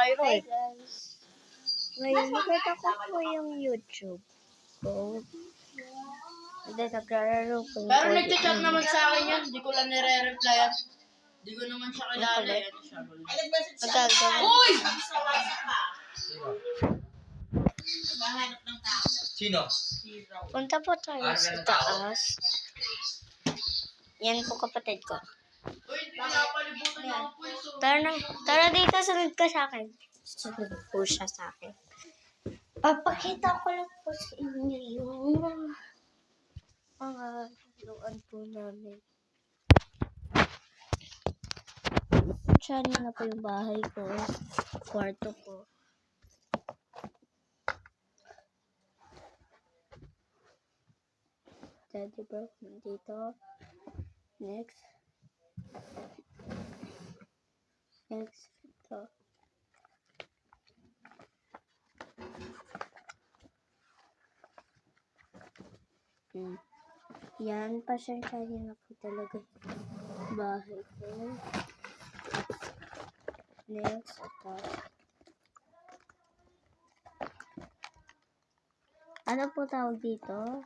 Cairo Hi eh. guys. Ngayon, nakita ko po yung YouTube ko. Hindi, naglalaro ko yung Pero Call nagchat-chat of naman Duty. sa akin yan. Hindi ko lang nire-replyan. Hindi ko naman siya kilala eh. Magagawa. Uy! Sino? Punta po tayo sa taas. Yan po kapatid ko. Uy, pinapalibutan niya ang puso. Tara dito, sunod ka sa akin. Sunod po siya sa akin. Papakita ko lang po sa inyo yung mga luan po namin. Diyan na po yung bahay ko. Kwarto ko. Daddy bro, dito. Next. Ito. Yan, pasensya na po talaga yung bahay ko. Next, ito. Ano po tawag dito?